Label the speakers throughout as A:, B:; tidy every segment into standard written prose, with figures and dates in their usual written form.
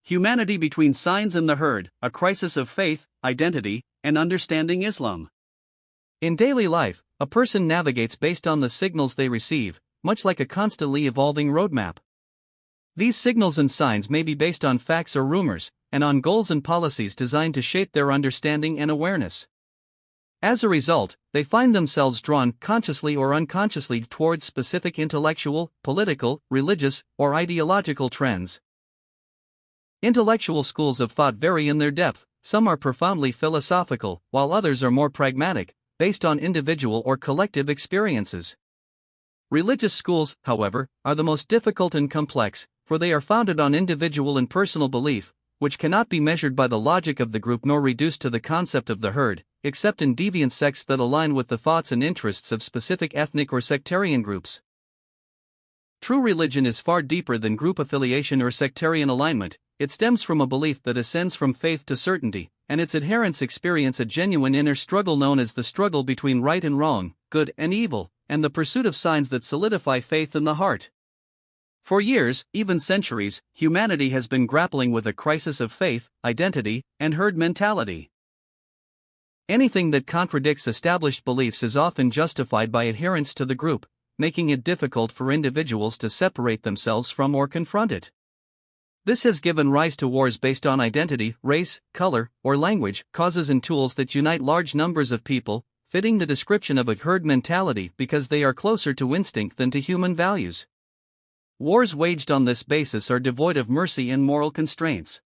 A: Humanity between signs and the herd, a crisis of faith, identity, and understanding Islam. In daily life, a person navigates based on the signals they receive, much like a constantly evolving roadmap. These signals and signs may be based on facts or rumors, and on goals and policies designed to shape their understanding and awareness. As a result, they find themselves drawn consciously or unconsciously towards specific intellectual, political, religious, or ideological trends. Intellectual schools of thought vary in their depth. Some are profoundly philosophical, while others are more pragmatic, based on individual or collective experiences. Religious schools, however, are the most difficult and complex, for they are founded on individual and personal belief, which cannot be measured by the logic of the group nor reduced to the concept of the herd, except in deviant sects that align with the thoughts and interests of specific ethnic or sectarian groups. True religion is far deeper than group affiliation or sectarian alignment. It stems from a belief that ascends from faith to certainty, and its adherents experience a genuine inner struggle known as the struggle between right and wrong, good and evil, and the pursuit of signs that solidify faith in the heart. For years, even centuries, humanity has been grappling with a crisis of faith, identity, and herd mentality. Anything that contradicts established beliefs is often justified by adherence to the group, making it difficult for individuals to separate themselves from or confront it. This has given rise to wars based on identity, race, color, or language, causes and tools that unite large numbers of people, fitting the description of a herd mentality because they are closer to instinct than to human values. Wars waged on this basis are devoid of mercy and moral constraints.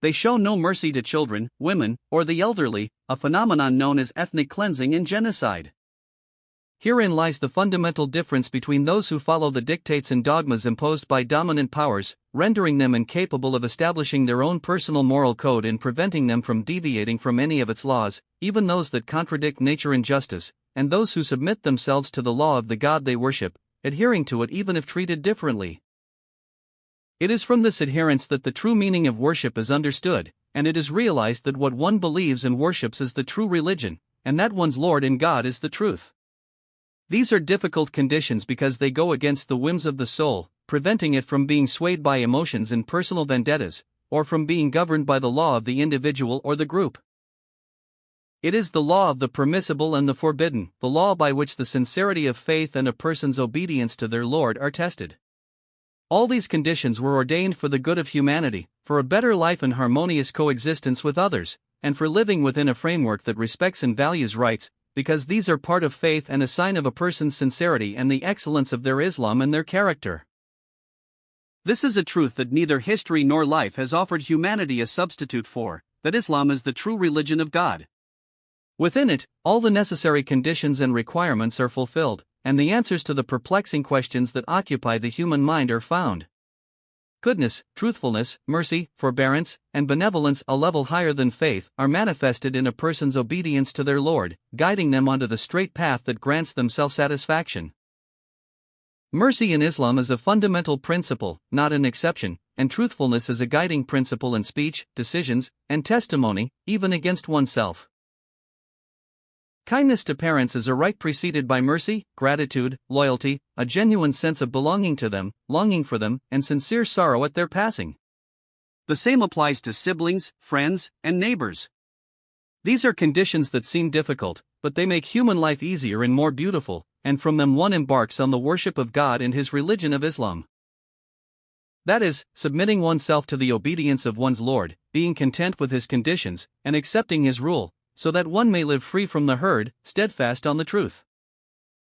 A: They show no mercy to children, women, or the elderly, a phenomenon known as ethnic cleansing and genocide. Herein lies the fundamental difference between those who follow the dictates and dogmas imposed by dominant powers, rendering them incapable of establishing their own personal moral code and preventing them from deviating from any of its laws, even those that contradict nature and justice, and those who submit themselves to the law of the God they worship, adhering to it even if treated differently. It is from this adherence that the true meaning of worship is understood, and it is realized that what one believes and worships is the true religion, and that one's Lord and God is the truth. These are difficult conditions because they go against the whims of the soul, preventing it from being swayed by emotions and personal vendettas, or from being governed by the law of the individual or the group. It is the law of the permissible and the forbidden, the law by which the sincerity of faith and a person's obedience to their Lord are tested. All these conditions were ordained for the good of humanity, for a better life and harmonious coexistence with others, and for living within a framework that respects and values rights, because these are part of faith and a sign of a person's sincerity and the excellence of their Islam and their character. This is a truth that neither history nor life has offered humanity a substitute for, that Islam is the true religion of God. Within it, all the necessary conditions and requirements are fulfilled, and the answers to the perplexing questions that occupy the human mind are found. Goodness, truthfulness, mercy, forbearance, and benevolence, a level higher than faith, are manifested in a person's obedience to their Lord, guiding them onto the straight path that grants them self-satisfaction. Mercy in Islam is a fundamental principle, not an exception, and truthfulness is a guiding principle in speech, decisions, and testimony, even against oneself. Kindness to parents is a right preceded by mercy, gratitude, loyalty, a genuine sense of belonging to them, longing for them, and sincere sorrow at their passing. The same applies to siblings, friends, and neighbors. These are conditions that seem difficult, but they make human life easier and more beautiful, and from them one embarks on the worship of God and his religion of Islam. That is, submitting oneself to the obedience of one's Lord, being content with his conditions, and accepting his rule, so that one may live free from the herd, steadfast on the truth.